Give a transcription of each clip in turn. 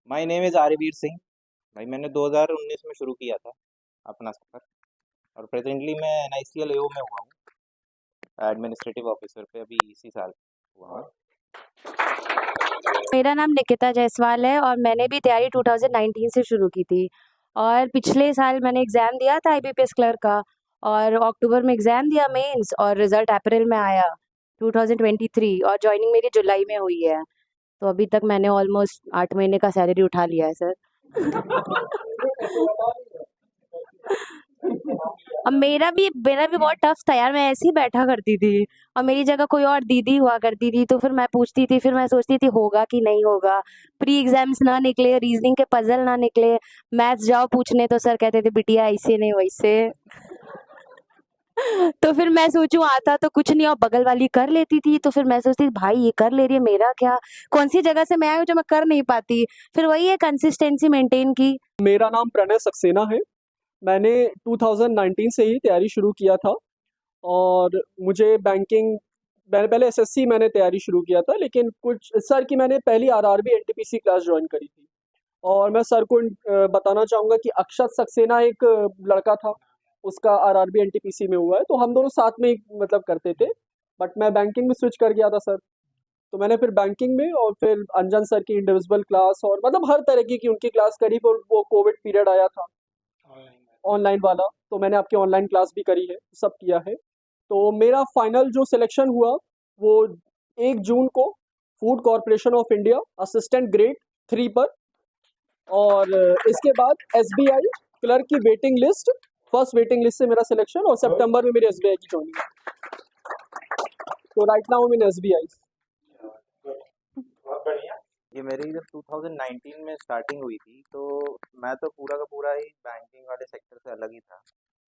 My name is Aryaveer Singh. भाई मैंने 2019 में शुरू किया था अपना सफ़र, और प्रेजेंटली मैं NICL AO में हुआ हूँ, एडमिनिस्ट्रेटिव ऑफिसर पे अभी इसी साल हुआ हूँ। मेरा नाम निकिता जायसवाल है और मैंने भी तैयारी 2019 से शुरू की थी। और पिछले साल मैंने एग्ज़ाम दिया था IBPS क्लर्क का, और अक्टूबर में एग्ज़ाम दिया मेंस, और रिज़ल्ट अप्रैल में आया 2023, और जॉइनिंग मेरी जुलाई में हुई है। तो अभी तक मैंने ऑलमोस्ट 8 महीने का सैलरी उठा लिया है सर। अब मेरा भी बहुत टफ था यार, मैं ऐसे ही बैठा करती थी और मेरी जगह कोई और दीदी हुआ करती थी, तो फिर मैं पूछती थी, फिर मैं सोचती थी होगा कि नहीं होगा। प्री एग्जाम्स ना निकले, रीजनिंग के पजल ना निकले, मैथ्स जाओ पूछने तो सर कहते थे बिटिया ऐसे नहीं वैसे। तो फिर मैं सोचूं आता तो कुछ नहीं और बगल वाली कर लेती थी, तो फिर मैं सोचती थी भाई ये कर ले रही है, मेरा क्या, कौन सी जगह से मैं आई हूँ जो मैं कर नहीं पाती। फिर वही है, कंसिस्टेंसी मेंटेन की। मेरा नाम प्रणय सक्सेना है। मैंने 2019 से ही तैयारी शुरू किया था और मुझे बैंकिंग मैंने पहले एसएससी मैंने तैयारी शुरू किया था, लेकिन कुछ सर की मैंने पहली आरआरबी एनटीपीसी क्लास ज्वाइन करी थी। और मैं सर को बताना चाहूँगा कि अक्षत सक्सेना एक लड़का था, उसका आरआरबी एनटीपीसी में हुआ है, तो हम दोनों साथ में ही मतलब करते थे। बट मैं बैंकिंग में स्विच कर गया था सर। तो मैंने फिर बैंकिंग में और फिर अंजन सर की इंडिविजुअल क्लास और मतलब हर तरह की उनकी क्लास करी। फिर वो कोविड पीरियड आया था ऑनलाइन वाला, तो मैंने आपकी ऑनलाइन क्लास भी करी है, सब किया है। तो मेरा फाइनल जो सिलेक्शन हुआ वो 1 जून को food corporation of India assistant grade 3 पर। और इसके बाद एसबीआई क्लर्क की waiting list, first waiting list से मेरा सिलेक्शन, और सितंबर में मेरी एसबीआई की ज्वाइनिंग। तो राइट नाउ इन एसबीआई। ये मेरी जब 2019 में स्टार्टिंग हुई थी, तो मैं तो पूरा का पूरा ही बैंकिंग वाले सेक्टर से अलग ही था।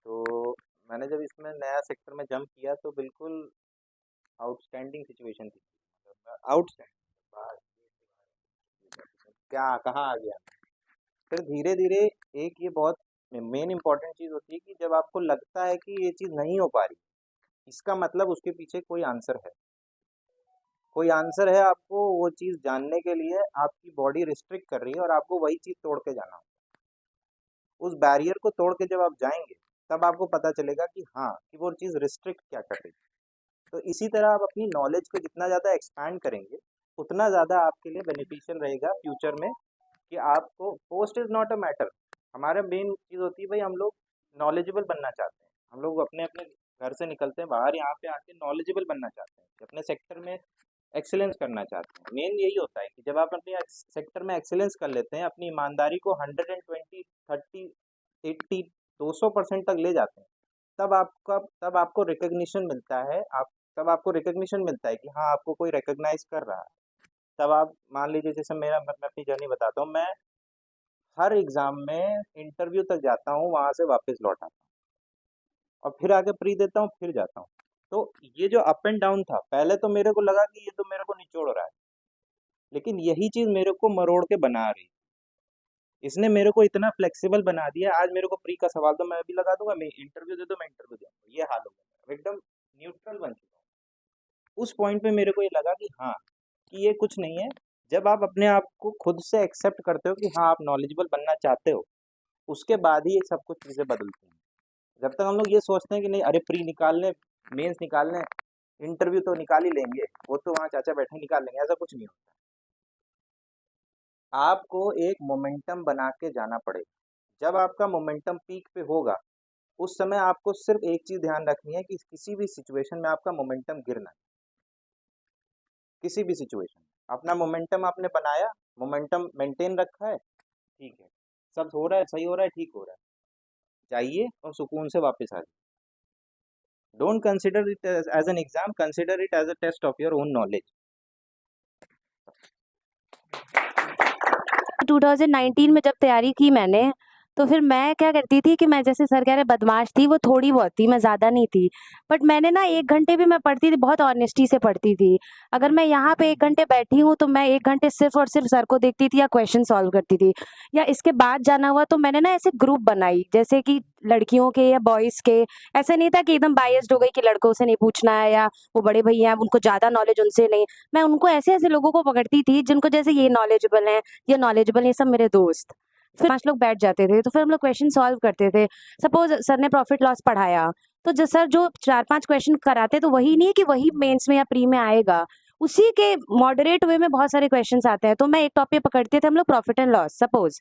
तो मैंने जब इसमें नया सेक्टर में जंप किया तो बिल्कुल आउटस्टैंडिंग सिचुएशन थी, आउटस्टैंडिंग, क्या कहाँ आ गया। फिर धीरे धीरे एक ये बहुत मेन इंपॉर्टेंट चीज़ होती है कि जब आपको लगता है कि ये चीज़ नहीं हो पा रही, इसका मतलब उसके पीछे कोई आंसर है। कोई आंसर है, आपको वो चीज़ जानने के लिए आपकी बॉडी रिस्ट्रिक्ट कर रही है और आपको वही चीज़ तोड़ के जाना होगा। उस बैरियर को तोड़ के जब आप जाएंगे, तब आपको पता चलेगा कि हाँ, कि वो चीज़ रिस्ट्रिक्ट क्या कर रही है। तो इसी तरह आप अपनी नॉलेज को जितना ज़्यादा एक्सपैंड करेंगे, उतना ज़्यादा आपके लिए बेनिफिशियल रहेगा फ्यूचर में। कि आपको post is not a matter. हमारा मेन चीज़ होती है भाई, हम लोग नॉलेजेबल बनना चाहते हैं। हम लोग अपने अपने घर से निकलते हैं बाहर, यहाँ पे आके नॉलेजेबल बनना चाहते हैं, अपने सेक्टर में एक्सेलेंस करना चाहते हैं। मेन यही होता है कि जब आप अपने सेक्टर में एक्सेलेंस कर लेते हैं, अपनी ईमानदारी को 120, 30, 80, 200% तक ले जाते हैं, तब आपको रिकग्निशन मिलता है। आप तब आपको रिकग्निशन मिलता है कि हाँ, आपको कोई रिकग्नाइज कर रहा है। तब आप मान लीजिए, जैसे मैं अपनी जर्नी बताता हूँ। मैं हर एग्जाम में इंटरव्यू तक जाता हूँ, वहां से वापस लौट आता हूँ और फिर आगे प्री देता हूँ, फिर जाता हूँ। तो ये जो अप एंड डाउन था, पहले तो मेरे को लगा कि ये तो मेरे को निचोड़ रहा है, लेकिन यही चीज मेरे को मरोड़ के बना रही। इसने मेरे को इतना फ्लेक्सिबल बना दिया, आज मेरे को प्री का सवाल तो मैं भी लगा दूंगा, मैं इंटरव्यू दे दूँ, मैं इंटरव्यू दूंगा, ये हाल हो गया, एकदम न्यूट्रल बन चुका हूँ। उस पॉइंट पे मेरे को ये लगा कि हाँ, कि ये कुछ नहीं है। जब आप अपने आप को खुद से एक्सेप्ट करते हो कि हाँ, आप नॉलेजेबल बनना चाहते हो, उसके बाद ही ये सब कुछ चीज़ें बदलती हैं। जब तक हम लोग ये सोचते हैं कि नहीं, अरे प्री निकाल लें, मेंस निकाल लें, इंटरव्यू तो निकाल ही लेंगे, वो तो वहाँ चाचा बैठे निकाल लेंगे, ऐसा कुछ नहीं होता। आपको एक मोमेंटम बना के जाना पड़ेगा। जब आपका मोमेंटम पीक पे होगा, उस समय आपको सिर्फ एक चीज़ ध्यान रखनी है कि किसी भी सिचुएशन में आपका मोमेंटम गिरना है। किसी भी सिचुएशन में अपना मोमेंटम आपने बनाया, मोमेंटम मेंटेन रखा है, ठीक है, सब हो रहा है, सही हो रहा है, ठीक हो रहा है, जाइए और सुकून से वापस आ जाइए। Don't consider it as an exam, consider it as a test of your own knowledge. 2019 में जब तैयारी की मैंने, तो फिर मैं क्या करती थी कि मैं जैसे सर कह रहे बदमाश थी, वो थोड़ी बहुत थी, मैं ज़्यादा नहीं थी। बट मैंने ना 1 घंटे भी मैं पढ़ती थी, बहुत ऑनेस्टी से पढ़ती थी। अगर मैं यहाँ पे 1 घंटे बैठी हूँ, तो मैं 1 घंटे सिर्फ़ और सिर्फ़ सर को देखती थी या क्वेश्चन सॉल्व करती थी। या इसके बाद जाना हुआ तो मैंने ना ऐसे ग्रुप बनाई, जैसे कि लड़कियों के या बॉयज़ के। ऐसा नहीं था कि एकदम बायस्ड हो गई कि लड़कों से नहीं पूछना है या वो बड़े भैया हैं, उनको ज़्यादा नॉलेज उनसे नहीं। मैं उनको ऐसे-ऐसे लोगों को पकड़ती थी, जिनको जैसे ये नॉलेजेबल हैं, ये नॉलेजेबल हैं, ये सब मेरे दोस्त। फिर 5 लोग बैठ जाते थे, तो फिर हम लोग क्वेश्चन सॉल्व करते थे। सपोज़ सर ने प्रॉफिट लॉस पढ़ाया, तो जो सर जो 4-5 क्वेश्चन कराते, तो वही नहीं है कि वही मेंस में या प्री में आएगा। उसी के मॉडरेट वे में बहुत सारे क्वेश्चंस आते हैं। तो मैं एक टॉपिक पकड़ते थे हम लोग, प्रॉफिट एंड लॉस सपोज़।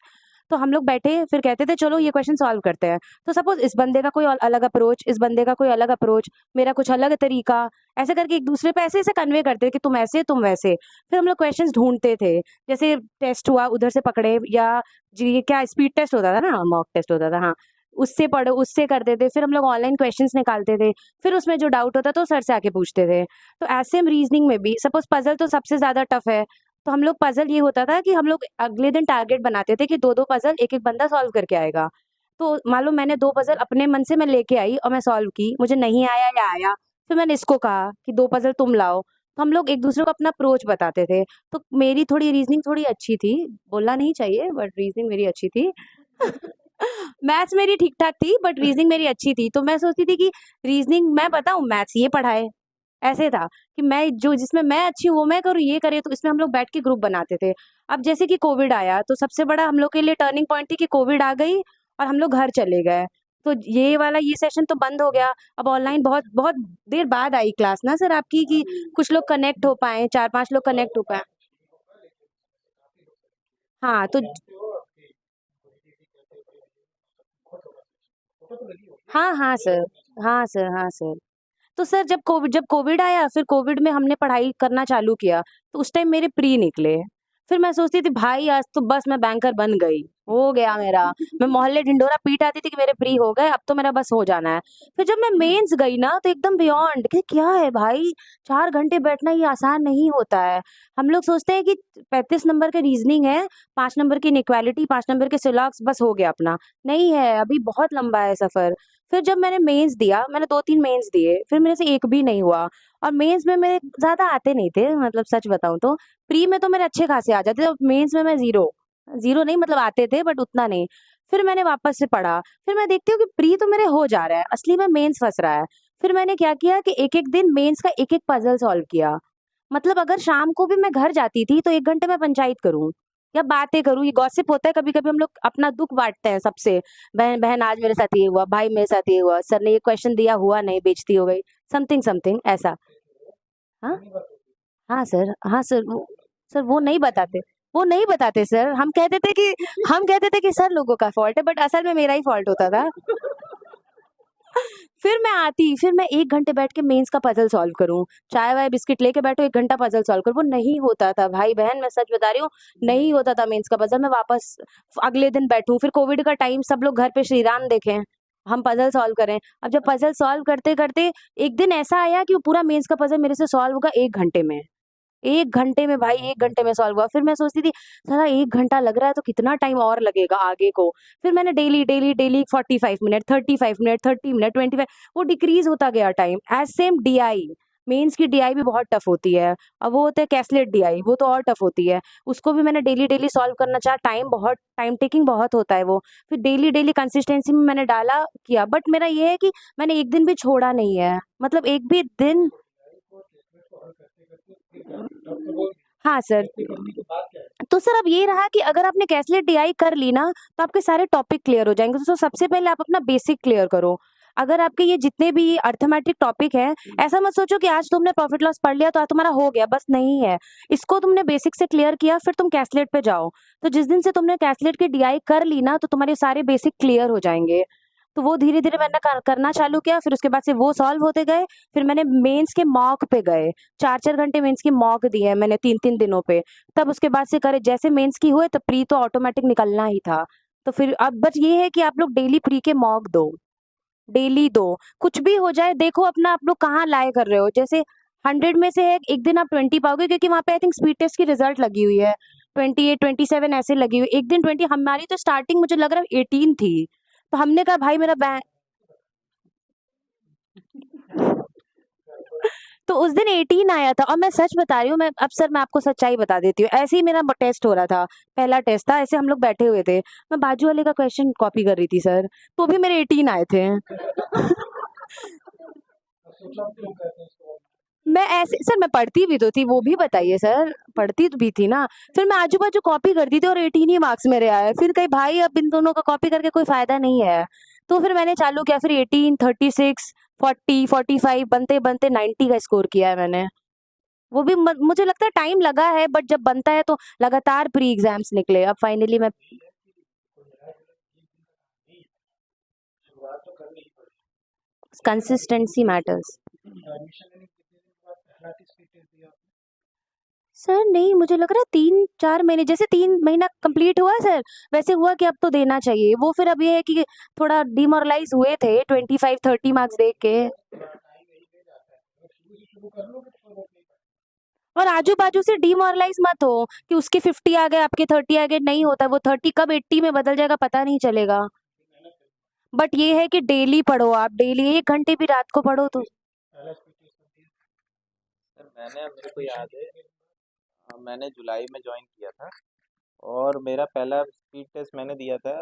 तो हम लोग बैठे, फिर कहते थे चलो ये क्वेश्चन सॉल्व करते हैं। तो सपोज़ इस बंदे का कोई अलग अप्रोच, इस बंदे का कोई अलग अप्रोच, मेरा कुछ अलग तरीका, ऐसे करके एक-दूसरे पे ऐसे-ऐसे कन्वे करते कि तुम ऐसे, तुम वैसे। फिर हम लोग क्वेश्चंस ढूँढते थे। जैसे टेस्ट हुआ, उधर से पकड़े, या जी क्या स्पीड टेस्ट होता था ना, मॉक टेस्ट होता था, हाँ। उससे पढ़ो, उससे करते थे। फिर हम लोग ऑनलाइन क्वेश्चंस निकालते थे। फिर उसमें जो डाउट होता था, तो सर से आके पूछते थे। तो ऐसे हम रीज़निंग में भी सपोज़ पज़ल तो सबसे ज़्यादा टफ़ है, तो हम लोग पज़ल ये होता था कि हम लोग अगले दिन टारगेट बनाते थे कि 2-2 पज़ल एक-एक बंदा सॉल्व करके आएगा। तो मान लो मैंने 2 पज़ल अपने मन से मैं लेके आई और मैं सॉल्व की, मुझे नहीं आया या आया, फिर मैंने इसको कहा कि 2 पज़ल तुम लाओ। तो हम लोग एक-दूसरे को अपना अप्रोच बताते थे। तो मेरी थोड़ी रीज़निंग थोड़ी अच्छी थी, बोलना नहीं चाहिए बट रीज़निंग मेरी अच्छी थी। मैथ्स मेरी ठीक-ठाक थी बट रीज़निंग मेरी अच्छी थी, तो मैं सोचती थी कि रीज़निंग मैं बताऊँ, मैथ्स ये पढ़ाए। ऐसे था कि मैं जो जिसमें मैं अच्छी हूँ वो मैं करूँ, ये करे, तो इसमें हम लोग बैठ के ग्रुप बनाते थे। अब जैसे कि कोविड आया, तो सबसे बड़ा हम लोग के लिए टर्निंग पॉइंट थी कि कोविड आ गई और हम लोग घर चले गए। तो ये वाला ये सेशन तो बंद हो गया। अब ऑनलाइन बहुत बहुत देर बाद आई क्लास ना सर आपकी, कि कुछ लोग कनेक्ट हो पाएँ, 4-5 लोग कनेक्ट हो पाएँ। हाँ, तो हाँ, हाँ सर। हाँ सर, हाँ सर। तो सर जब कोविड आया, फिर कोविड में हमने पढ़ाई करना चालू किया, तो उस टाइम मेरे प्री निकले। फिर मैं सोचती थी भाई आज तो बस मैं बैंकर बन गई, हो गया मेरा। मैं मोहल्ले ढिंढोरा पीट आती थी कि मेरे प्री हो गए, अब तो मेरा बस हो जाना है। फिर जब मैं मेंस गई ना, तो एकदम बियॉन्ड कि क्या है भाई, 4 घंटे बैठना ये आसान नहीं होता है। हम लोग सोचते हैं कि 35 नंबर के रीजनिंग है, 5 नंबर की इनइक्वालिटी, 5 नंबर के सिलॉक्स, बस हो गया अपना। नहीं है, अभी बहुत लंबा है सफर। फिर जब मैंने मेंस दिया, मैंने 2-3 मेंस दिए, फिर मेरे से एक भी नहीं हुआ। और मेंस में मेरे ज़्यादा आते नहीं थे, मतलब सच बताऊँ तो। प्री में तो मेरे अच्छे खासे आ जाते थे और मेंस में मैं ज़ीरो। ज़ीरो नहीं, मतलब आते थे बट उतना नहीं। फिर मैंने वापस से पढ़ा, फिर मैं देखती हूँ कि प्री तो मेरे हो जा रहा है, असली में मेंस फँस रहा है। फिर मैंने क्या किया कि एक-एक दिन मेंस का एक-एक पज़ल सॉल्व किया। मतलब अगर शाम को भी मैं घर जाती थी, तो 1 घंटे मैं पंचायत करूँ या बातें करूँ, ये गॉसिप होता है कभी-कभी, हम लोग अपना दुःख बाँटते हैं सबसे। बहन बहन आज मेरे साथ ये हुआ, भाई मेरे साथ ये हुआ, सर ने ये क्वेश्चन दिया, हुआ नहीं, बेइज्जती हो गई, समथिंग समथिंग ऐसा। हाँ? हाँ सर, हाँ सर वो नहीं बताते, वो नहीं बताते सर। हम कहते थे कि सर लोगों का फ़ॉल्ट है, बट असल में मेरा ही फ़ॉल्ट होता था। फिर मैं 1 घंटे बैठ के मेंस का पज़ल सॉल्व करूँ, चाय-वाय बिस्किट लेके बैठो, 1 घंटा पज़ल सॉल्व करो, वो नहीं होता था भाई-बहन, मैं सच बता रही हूँ, नहीं होता था मेंस का पज़ल। मैं वापस अगले दिन बैठूँ, फिर कोविड का टाइम, सब लोग घर पे श्री राम देखें, हम पज़ल सॉल्व करें। अब जब पज़ल सॉल्व करते-करते एक दिन ऐसा आया कि वो पूरा मेंस का पज़ल मेरे से सॉल्व होगा 1 घंटे में। 1 घंटे में भाई, 1 घंटे में सॉल्व हुआ। फिर मैं सोचती थी साला 1 घंटा लग रहा है, तो कितना टाइम और लगेगा आगे को। फिर मैंने डेली 45 मिनट, 35 मिनट, 30 मिनट, 25, वो डिक्रीज़ होता गया time. As same DI, mains की डीआई भी बहुत टफ होती है। अब वो होता है कैसलेट डीआई, वो तो और टफ होती है। उसको भी मैंने डेली सॉल्व करना चाहा, टाइम टेकिंग बहुत होता है वो। फिर डेली कंसिस्टेंसी में मैंने डाला, किया। बट मेरा ये है कि मैंने एक दिन भी छोड़ा नहीं है। मतलब एक भी दिन। हाँ सर। तो सर अब ये रहा कि अगर आपने कैसलेट डीआई कर ली ना, तो आपके सारे टॉपिक क्लियर हो जाएँगे। तो सबसे पहले आप अपना बेसिक क्लियर करो। अगर आपके ये जितने भी अर्थमेटिक टॉपिक हैं, ऐसा मत सोचो कि आज तुमने प्रॉफिट लॉस पढ़ लिया तो आज तुम्हारा हो गया, बस नहीं है। इसको तुमने बेसिक से क्लियर किया, फिर तुम कैसलेट पे जाओ। तो जिस दिन से तुमने कैसलेट की डीआई कर ली ना, तो तुम्हारे सारे बेसिक क्लियर हो जाएँगे। तो वो धीरे-धीरे मैंने करना चालू किया, फिर उसके बाद से वो सॉल्व होते गए। फिर मैंने मेंस के मॉक पे गए, 4-4 घंटे मेंस की मॉक दी है मैंने 3-3 दिनों पे। तब उसके बाद से करे, जैसे मेंस की हुए तो प्री तो ऑटोमेटिक निकलना ही था। तो फिर अब बस ये है कि आप लोग डेली प्री के मॉक दो, डेली दो। कुछ भी हो जाए, देखो अपना आप लोग कहाँ लाए कर रहे हो। जैसे 100 में से एक दिन आप 20 पाओगे, क्योंकि वहाँ पे आई थिंक स्पीड टेस्ट की रिजल्ट लगी हुई है। 28 27 ऐसे लगी हुई, एक दिन 20, हमारी तो स्टार्टिंग मुझे लग रहा है 18 थी, तो हमने कहा भाई मेरा बैंक तो उस दिन 18 आया था, और मैं सच बता रही हूँ, मैं अब सर मैं आपको सच्चाई बता देती हूँ, ऐसे ही मेरा टेस्ट हो रहा था, पहला टेस्ट था, ऐसे हम लोग बैठे हुए थे, मैं बाजू वाले का क्वेश्चन कॉपी कर रही थी सर, तो भी मेरे 18 आए थे। मैं ऐसे सर, मैं पढ़ती भी तो थी, वो भी बताइए सर, पढ़ती तो भी थी ना, फिर मैं आजू बाजू कॉपी करती थी और 18 ही मार्क्स मेरे आए, फिर कहीं भाई अब इन दोनों का कॉपी करके कोई फायदा नहीं है, तो फिर मैंने चालू किया, फिर 18 36 40 45 बनते बनते 90 का स्कोर किया है मैंने। वो भी मुझे लगता है टाइम लगा है, बट जब बनता है तो लगातार प्री एग्जाम्स निकले, अब फाइनली मैं कंसिस्टेंसी मैटर्स। सर नहीं, मुझे लग रहा है 3-4 महीने, जैसे 3 महीना कंप्लीट हुआ सर, वैसे हुआ कि अब तो देना चाहिए, वो फिर अब ये है कि थोड़ा डिमोरलाइज हुए थे 25-30 मार्क्स देख के, और आजू बाजू से डिमोरलाइज मत हो कि उसके 50 आ गए आपके 30 आ गए, नहीं होता, वो 30 कब 80 में बदल जाएगा पता नहीं चलेगा, बट ये है कि डेली पढ़ो, आप डेली 1 घंटे भी रात को पढ़ो तो। सर मेरे को याद है, मैंने जुलाई में ज्वाइन किया था, और मेरा पहला स्पीड टेस्ट मैंने दिया था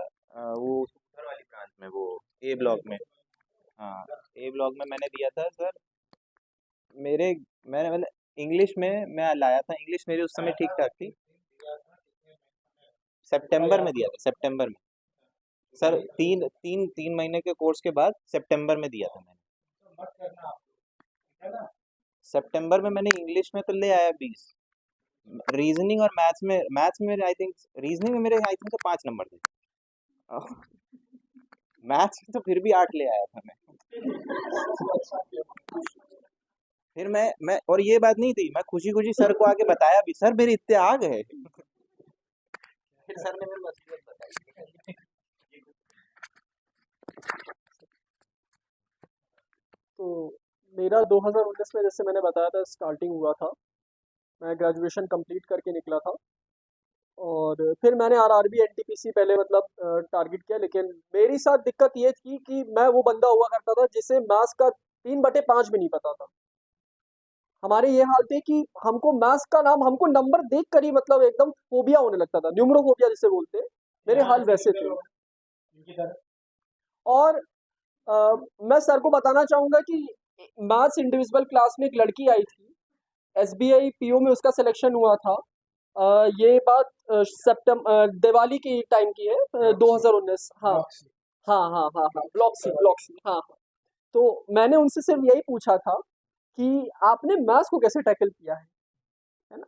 वो उधर वाली ब्रांच में, वो ए ब्लॉक में। हाँ, ए ब्लॉक में मैंने दिया था सर। मेरे मैंने मैंने इंग्लिश में मैं लाया था, इंग्लिश मेरी उस समय ठीक ठाक थी। सितंबर में दिया था, सितंबर में। सर 3 महीने के कोर्स के बाद सितंबर में दिया था मैंने। सितंबर में मैंने इंग्लिश में तो ले आया 20, रीजनिंग और मैथ्स में मेरे आई थिंक, रीजनिंग में मेरे आई थिंक तो 5 नंबर थे, मैथ्स में तो फिर भी 8 ले आया था मैं। फिर मैं और ये बात नहीं थी, मैं खुशी खुशी सर को आके बताया भी, सर मेरे इतने आ गए। फिर सर ने मेरे को असलियत बताई। तो मेरा 2019 में, जैसे मैंने बताया था, स्टार्टिंग हुआ था, मैं ग्रेजुएशन कंप्लीट करके निकला था, और फिर मैंने आरआरबी एनटीपीसी पहले मतलब टारगेट किया, लेकिन मेरी साथ दिक्कत ये थी कि मैं वो बंदा हुआ करता था जिसे मैथ्स का 3/5 भी नहीं पता था। हमारे ये हाल थे कि हमको मैथ्स का नाम, हमको नंबर देख कर ही मतलब एकदम फोबिया होने लगता था, न्यूमरोफोबिया जिसे बोलते हैं, मेरे हाल वैसे थे। और मैं सर को बताना चाहूंगा कि मैथ्स इंडिविजुअल क्लास में एक लड़की आई थी, एसबीआई पीओ में उसका सिलेक्शन हुआ था। ये बात सितंबर दिवाली की टाइम की है, 2019। हाँ हाँ हाँ हाँ हाँ, ब्लॉक सी, हाँ हाँ। तो मैंने उनसे सिर्फ यही पूछा था कि आपने मैथ्स को कैसे टैकल किया है ना।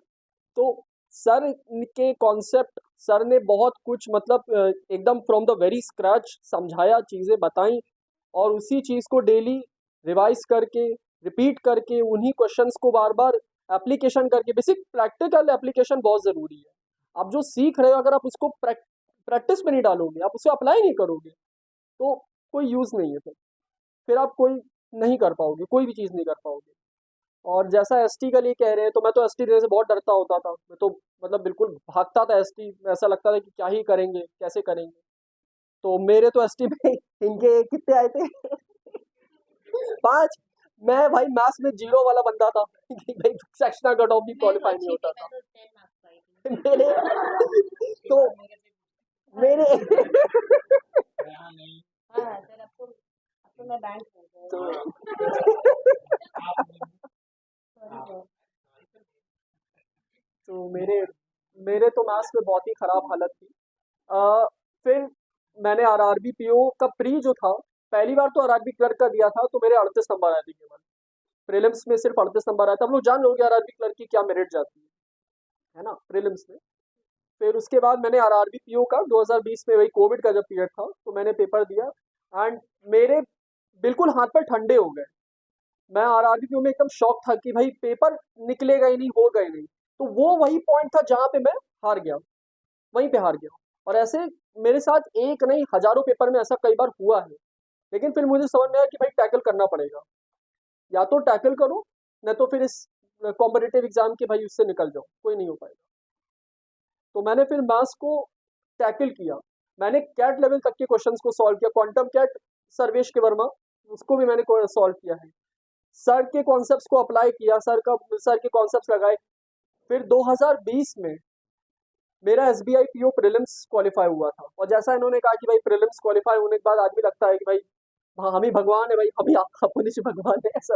तो सर के कॉन्सेप्ट, सर ने बहुत कुछ मतलब एकदम फ्रॉम द वेरी स्क्रैच समझाया, चीज़ें बताई, और उसी चीज़ को डेली रिवाइज करके, रिपीट करके, उन्हीं क्वेश्चंस को बार बार एप्लीकेशन करके, बेसिक प्रैक्टिकल एप्लीकेशन बहुत ज़रूरी है। आप जो सीख रहे हो, अगर आप उसको प्रैक्टिस में नहीं डालोगे, आप उसे अप्लाई नहीं करोगे, तो कोई यूज़ नहीं है। फिर आप कोई नहीं कर पाओगे, कोई भी चीज़ नहीं कर पाओगे। और जैसा एसटी का लिए कह रहे हैं, तो मैं तो एसटी देने से बहुत डरता होता था, मैं तो मतलब बिल्कुल भागता था एसटी, ऐसा लगता था कि क्या ही करेंगे, कैसे करेंगे। तो मेरे तो एसटी में इनके कितने आए थे 5। मैं भाई मैथ्स में 0 वाला बंदा था कि भाई सेक्शनल कट ऑफ भी क्वालिफाई नहीं होता था मेरे। तो मेरे तो तो मेरे मेरे तो मैथ्स में बहुत ही खराब हालत थी। फिर मैंने आरआरबी पीओ का प्री जो था, पहली बार तो आरआरबी क्लर्क का दिया था, तो मेरे 38 नंबर आए थे केवल। प्रीलिम्स में सिर्फ 38 नंबर आया था। आप लोग जान लोगे आरआरबी क्लर्क की क्या मेरिट जाती है ना, प्रीलिम्स में। फिर उसके बाद मैंने आरआरबी पीओ का 2020 में, वही कोविड का जब पीरियड था, तो मैंने पेपर दिया, एंड मेरे बिल्कुल हाथ पर ठंडे हो गए। मैं आरआरबी पीओ में एकदम शॉक था कि भाई पेपर निकलेगा ही नहीं, होगा ही नहीं। तो वो वही पॉइंट था जहां पे मैं हार गया, वहीं पे हार गया। और ऐसे मेरे साथ एक नहीं, हजारों पेपर में ऐसा कई बार हुआ है। लेकिन फिर मुझे समझ में आया कि भाई टैकल करना पड़ेगा, या तो टैकल करो, नहीं तो फिर इस कॉम्पिटिटिव एग्जाम के भाई उससे निकल जाओ, कोई नहीं हो पाएगा। तो मैंने फिर मैथ्स को टैकल किया। मैंने कैट लेवल तक के क्वेश्चंस को सॉल्व किया, क्वांटम कैट सर्वेश के वर्मा, उसको भी मैंने सॉल्व किया है। सर के कॉन्सेप्ट्स को अप्लाई किया, सर के कॉन्सेप्ट्स लगाए। फिर 2020 में मेरा एसबीआई पीओ प्रीलिम्स क्वालिफाई हुआ था, और जैसा इन्होंने कहा कि भाई प्रीलिम्स क्वालिफाई होने के बाद आदमी लगता है कि भाई हाँ हम ही भगवान है, भाई हम ही अपने से भगवान है, ऐसा